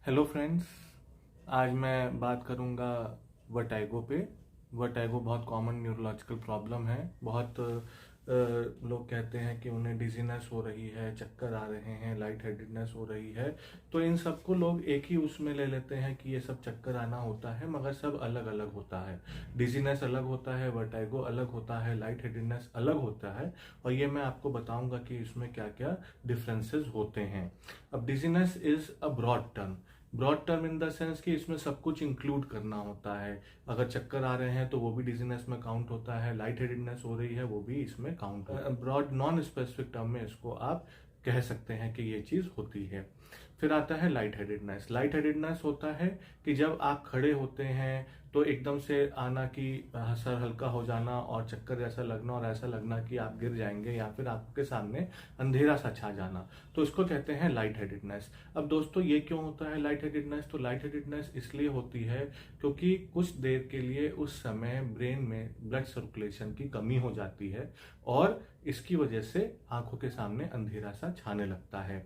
Hello friends. आज मैं बात करूंगा वर्टाइगो पे। वर्टाइगो बहुत कॉमन न्यूरोलॉजिकल प्रॉब्लम है। बहुत लोग कहते हैं कि उन्हें डिजीनेस हो रही है, चक्कर आ रहे हैं, लाइट हेडेडनेस हो रही है। तो इन सबको लोग एक ही उसमें ले लेते हैं कि ये सब चक्कर आना होता है, मगर सब अलग अलग होता है। डिजीनेस अलग होता है, वर्टाइगो अलग होता है, लाइट हेडेडनेस अलग होता है। और ये मैं आपको बताऊंगा कि इसमें क्या क्या डिफरेंसेस होते हैं। अब dizziness is a broad term in the sense कि इसमें सब कुछ इंक्लूड करना होता है। अगर चक्कर आ रहे हैं तो वो भी डिजीनेस में काउंट होता है, लाइट हेडेडनेस हो रही है वो भी इसमें काउंट होता है। ब्रॉड नॉन स्पेसिफिक टर्म में इसको आप कह सकते हैं कि ये चीज होती है। फिर आता है लाइट हेडेडनेस। लाइट हेडेडनेस होता है कि जब आप खड़े होते हैं तो एकदम से आना कि सर हल्का हो जाना और चक्कर जैसा लगना और ऐसा लगना कि आप गिर जाएंगे या फिर आपके सामने अंधेरा सा छा जाना, तो इसको कहते हैं लाइट हेडेडनेस। अब दोस्तों ये क्यों होता है लाइट हेडेडनेस? तो लाइट हेडेडनेस इसलिए होती है क्योंकि कुछ देर के लिए उस समय ब्रेन में ब्लड सर्कुलेशन की कमी हो जाती है और इसकी वजह से आंखों के सामने अंधेरा सा छाने लगता है।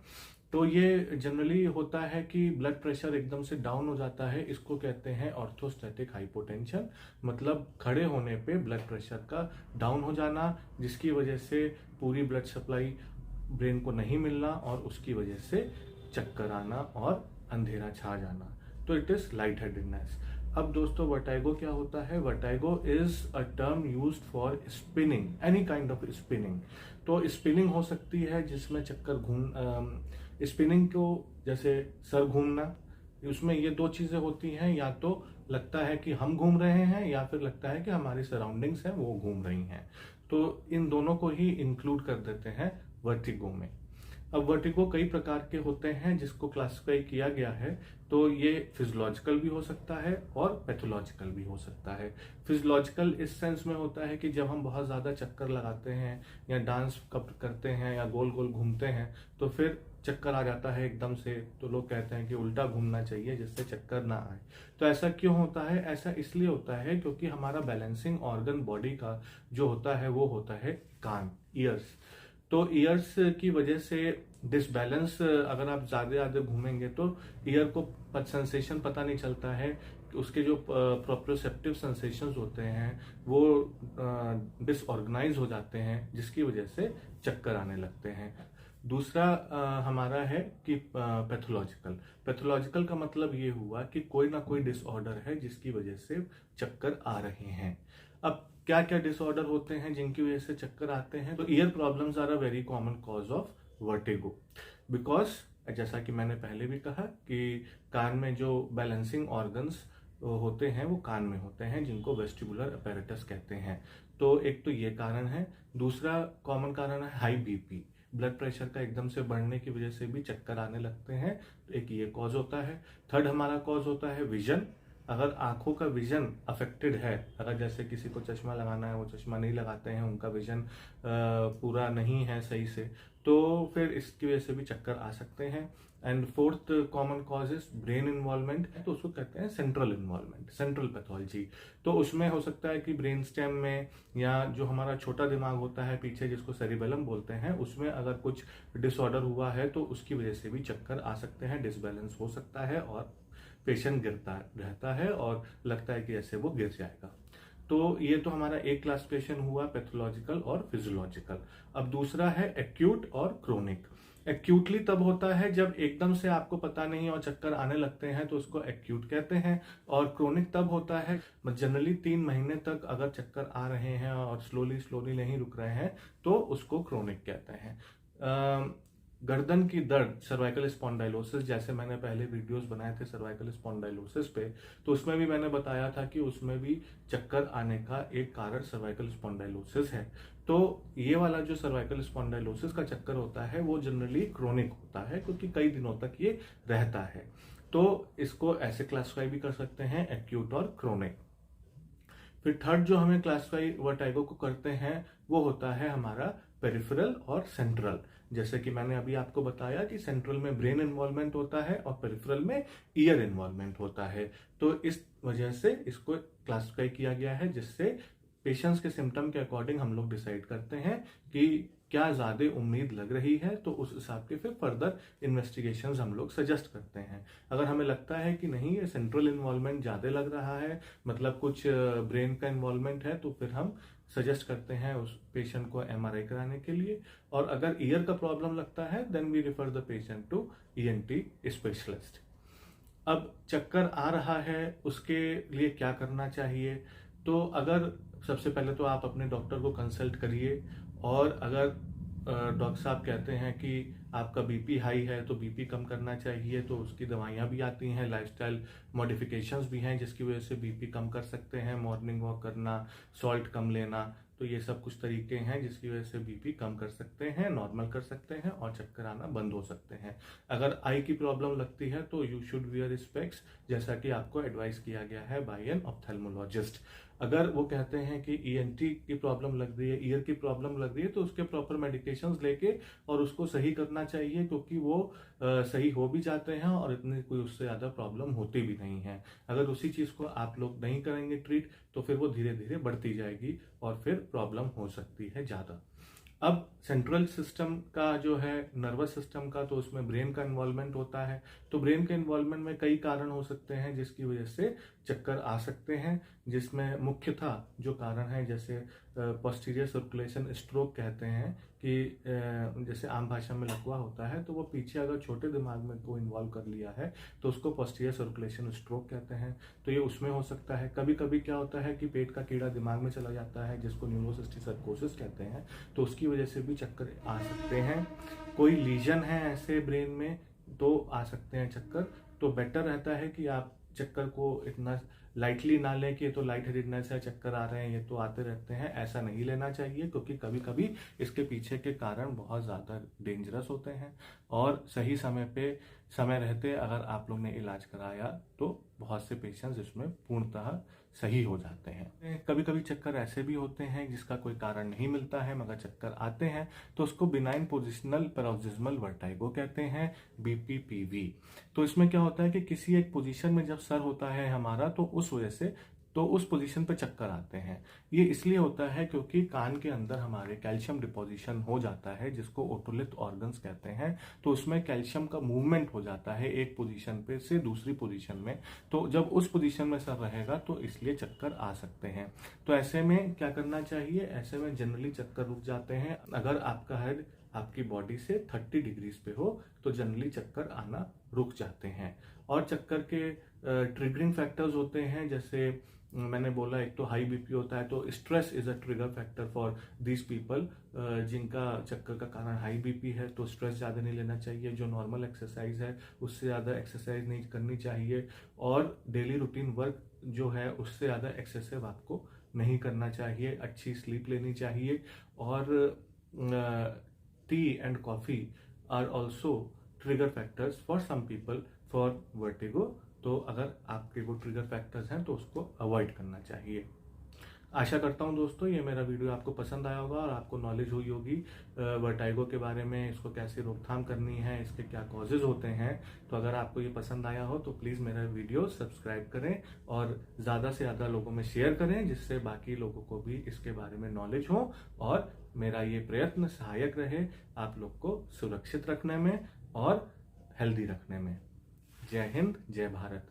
तो ये जनरली होता है कि ब्लड प्रेशर एकदम से डाउन हो जाता है। इसको कहते हैं ऑर्थोस्टैटिक हाइपोटेंशन, मतलब खड़े होने पे ब्लड प्रेशर का डाउन हो जाना, जिसकी वजह से पूरी ब्लड सप्लाई ब्रेन को नहीं मिलना और उसकी वजह से चक्कर आना और अंधेरा छा जाना। तो इट इज लाइट हेडेडनेस। अब दोस्तों वर्टाइगो क्या होता है? Vertigo is a term used for spinning, any kind of spinning. तो स्पिनिंग हो सकती है जिसमें चक्कर स्पिनिंग को जैसे सर घूमना, उसमें ये दो चीजें होती हैं, या तो लगता है कि हम घूम रहे हैं या फिर लगता है कि हमारी सराउंडिंग्स हैं वो घूम रही हैं। तो इन दोनों को ही इंक्लूड कर देते हैं वर्टिगो में। अब वर्टिगो कई प्रकार के होते हैं जिसको क्लासिफाई किया गया है। तो ये फिजियोलॉजिकल भी हो सकता है और पैथोलॉजिकल भी हो सकता है। फिजियोलॉजिकल इस सेंस में होता है कि जब हम बहुत ज्यादा चक्कर लगाते हैं या डांस करते हैं या गोल गोल घूमते हैं तो फिर चक्कर आ जाता है एकदम से, तो लोग कहते हैं कि उल्टा घूमना चाहिए जिससे चक्कर ना आए। तो ऐसा क्यों होता है? ऐसा इसलिए होता है क्योंकि हमारा बैलेंसिंग ऑर्गन बॉडी का जो होता है वो होता है कान, ईयर्स। तो ईयर्स की वजह से डिसबैलेंस, अगर आप ज्यादा ज्यादा घूमेंगे तो ईयर को सेंसेशन पता नहीं चलता है। उसके जो प्रोप्रियोसेप्टिव सेंसेशंस होते हैं वो डिसऑर्गेनाइज हो जाते हैं, जिसकी वजह से चक्कर आने लगते हैं। दूसरा हमारा है कि पैथोलॉजिकल। पैथोलॉजिकल का मतलब ये हुआ कि कोई ना कोई डिसऑर्डर है जिसकी वजह से चक्कर आ रहे हैं। अब क्या क्या डिसऑर्डर होते हैं जिनकी वजह से चक्कर आते हैं? तो ear problems are a very common cause of vertigo, because जैसा कि मैंने पहले भी कहा कि कान में जो बैलेंसिंग ऑर्गन्स होते हैं वो कान में होते हैं, जिनको वेस्टिबुलर अपैरेटस कहते हैं। तो एक तो ये कारण है। दूसरा कॉमन कारण है हाई बीपी। ब्लड प्रेशर का एकदम से बढ़ने की वजह से भी चक्कर आने लगते हैं, तो एक ये कॉज होता है। थर्ड हमारा कॉज होता है विजन। अगर आंखों का विजन अफेक्टेड है, अगर जैसे किसी को चश्मा लगाना है वो चश्मा नहीं लगाते हैं, उनका विजन पूरा नहीं है सही से, तो फिर इसकी वजह से भी चक्कर आ सकते हैं। And fourth common cause is brain involvement, तो उसको कहते हैं सेंट्रल इन्वॉल्वमेंट, सेंट्रल पैथोलॉजी। तो उसमें हो सकता है कि ब्रेन स्टेम में या जो हमारा छोटा दिमाग होता है पीछे, जिसको सेरिबेलम बोलते हैं, उसमें अगर कुछ डिसऑर्डर हुआ है तो उसकी वजह से भी चक्कर आ सकते हैं, डिसबैलेंस हो सकता है और पेशेंट गिरता रहता है और लगता है कि ऐसे वो गिर जाएगा। तो ये तो हमारा एक क्लासिफिकेशन हुआ पैथोलॉजिकल और फिजियोलॉजिकल। अब दूसरा है एक्यूट और क्रोनिक। एक्यूटली तब होता है जब एकदम से आपको पता नहीं और चक्कर आने लगते हैं, तो उसको एक्यूट कहते हैं। और क्रोनिक तब होता है जनरली 3 महीने तक अगर चक्कर आ रहे हैं और स्लोली स्लोली नहीं रुक रहे हैं तो उसको क्रोनिक कहते हैं। गर्दन की दर्द, सर्वाइकल स्पॉन्डाइलोसिस, जैसे मैंने पहले वीडियोस बनाए थे सर्वाइकल स्पॉन्डाइलोसिस पे, तो उसमें भी मैंने बताया था कि उसमें भी चक्कर आने का एक कारण सर्वाइकल स्पॉन्डाइलोसिस है। तो ये वाला जो सर्वाइकल स्पॉन्डाइलोसिस का चक्कर होता है वो जनरली क्रोनिक होता है क्योंकि कई दिनों तक ये रहता है। तो इसको ऐसे क्लासिफाई भी कर सकते हैं, एक्यूट और क्रोनिक। फिर थर्ड जो हमें क्लासिफाई वर्टाइगो को करते हैं वो होता है हमारा पेरिफेरल और सेंट्रल। जैसे कि मैंने अभी आपको बताया कि सेंट्रल में ब्रेन इन्वॉल्वमेंट होता है और पेरिफेरल में ईयर इन्वॉल्वमेंट होता है। तो इस वजह से इसको क्लासिफाई किया गया है, जिससे पेशेंट्स के सिम्टम के अकॉर्डिंग हम लोग डिसाइड करते हैं कि क्या ज़्यादा उम्मीद लग रही है तो उस हिसाब के फिर फर्दर इन्वेस्टिगेशंस हम लोग सजेस्ट करते हैं। अगर हमें लगता है कि नहीं ये सेंट्रल इन्वॉल्वमेंट ज़्यादा लग रहा है, मतलब कुछ ब्रेन का इन्वॉल्वमेंट है, तो फिर हम सजेस्ट करते हैं उस पेशेंट को एमआरआई कराने के लिए। और अगर ईयर का प्रॉब्लम लगता है then we refer the patient to ENT specialist. अब चक्कर आ रहा है उसके लिए क्या करना चाहिए? तो अगर सबसे पहले तो आप अपने डॉक्टर को कंसल्ट करिए, और अगर डॉक्टर साहब कहते हैं कि आपका बीपी हाई है तो बीपी कम करना चाहिए, तो उसकी दवाइयाँ भी आती हैं, लाइफस्टाइल मॉडिफिकेशंस भी हैं जिसकी वजह से बीपी कम कर सकते हैं, मॉर्निंग वॉक करना, सॉल्ट कम लेना, तो ये सब कुछ तरीके हैं जिसकी वजह से बीपी कम कर सकते हैं, नॉर्मल कर सकते हैं और चक्कर आना बंद हो सकते हैं। अगर आई की प्रॉब्लम लगती है तो यू शुड वियर स्पेक्स, जैसा कि आपको एडवाइस किया गया है बाय एन ऑप्थेल्मोलॉजिस्ट। अगर वो कहते हैं कि ईएनटी की प्रॉब्लम लग रही है, ईयर की प्रॉब्लम लग रही है, तो उसके प्रॉपर मेडिकेशंस लेके और उसको सही करना चाहिए, क्योंकि वो सही हो भी जाते हैं और इतनी कोई उससे ज़्यादा प्रॉब्लम होती भी नहीं है। अगर उसी चीज़ को आप लोग नहीं करेंगे ट्रीट तो फिर वो धीरे धीरे बढ़ती जाएगी और फिर प्रॉब्लम हो सकती है ज़्यादा। अब सेंट्रल सिस्टम का जो है, नर्वस सिस्टम का, तो उसमें ब्रेन का इन्वॉल्वमेंट होता है। तो ब्रेन के इन्वॉल्वमेंट में कई कारण हो सकते हैं जिसकी वजह से चक्कर आ सकते हैं, जिसमें मुख्यतः जो कारण है जैसे पोस्टीरियर सर्कुलेशन स्ट्रोक कहते हैं कि जैसे आम भाषा में लकवा होता है, तो वो पीछे अगर छोटे दिमाग में को इन्वॉल्व कर लिया है तो उसको पोस्टीरियर सर्कुलेशन स्ट्रोक कहते हैं। तो ये उसमें हो सकता है। कभी कभी क्या होता है कि पेट का कीड़ा दिमाग में चला जाता है जिसको न्यूरोसिस्टिक सर्कोसिस कहते हैं, तो उसकी वजह से भी चक्कर आ सकते हैं। कोई लीजन है ऐसे ब्रेन में तो आ सकते हैं चक्कर। तो बेटर रहता है कि आप चक्कर को इतना लाइटली ना लें कि ये तो लाइट हेडेडनेस है, चक्कर आ रहे हैं, ये तो आते रहते हैं, ऐसा नहीं लेना चाहिए, क्योंकि कभी कभी इसके पीछे के कारण बहुत ज़्यादा डेंजरस होते हैं। और सही समय पे, समय रहते अगर आप लोग ने इलाज कराया तो बहुत से पेशेंट्स इसमें पूर्णतः सही हो जाते हैं। कभी कभी चक्कर ऐसे भी होते हैं जिसका कोई कारण नहीं मिलता है मगर चक्कर आते हैं, तो उसको बिनाइन पोजिशनल पैरोक्सिस्मल वर्टाइगो कहते हैं, BPPV। तो इसमें क्या होता है कि किसी एक पोजीशन में जब सर होता है हमारा तो उस वजह से तो उस पोजीशन पे चक्कर आते हैं। ये इसलिए होता है क्योंकि कान के अंदर हमारे कैल्शियम डिपोजिशन हो जाता है जिसको ओटोलिथ ऑर्गन्स कहते हैं। तो उसमें कैल्शियम का मूवमेंट हो जाता है एक पोजीशन पे से दूसरी पोजीशन में। तो जब उस पोजीशन में सर रहेगा तो इसलिए चक्कर आ सकते हैं। तो ऐसे में क्या करना चाहिए? ऐसे में जनरली चक्कर रुक जाते हैं। अगर आपका हेड आपकी बॉडी से 30 डिग्रीज पे हो तो जनरली चक्कर आना रुक जाते हैं। और चक्कर के ट्रिगरिंग फैक्टर्स होते हैं, जैसे मैंने बोला एक तो हाई बीपी होता है, तो stress is a trigger factor for these people. जिनका चक्कर का कारण हाई बीपी है तो स्ट्रेस ज़्यादा नहीं लेना चाहिए, जो नॉर्मल एक्सरसाइज है उससे ज़्यादा एक्सरसाइज नहीं करनी चाहिए, और डेली रूटीन वर्क जो है उससे ज़्यादा एक्सेसिव आपको नहीं करना चाहिए। अच्छी स्लीप लेनी चाहिए। और tea and coffee are also trigger factors for some people for vertigo. तो अगर आपके वो ट्रिगर फैक्टर्स हैं तो उसको अवॉइड करना चाहिए। आशा करता हूँ दोस्तों ये मेरा वीडियो आपको पसंद आया होगा और आपको नॉलेज हुई होगी वर्टाइगो के बारे में, इसको कैसे रोकथाम करनी है, इसके क्या कॉजेज होते हैं। तो अगर आपको ये पसंद आया हो तो प्लीज़ मेरा वीडियो सब्सक्राइब करें और ज़्यादा से ज़्यादा लोगों में शेयर करें, जिससे बाकी लोगों को भी इसके बारे में नॉलेज हो और मेरा ये प्रयत्न सहायक रहे आप लोग को सुरक्षित रखने में और हेल्दी रखने में। जय हिंद, जय भारत।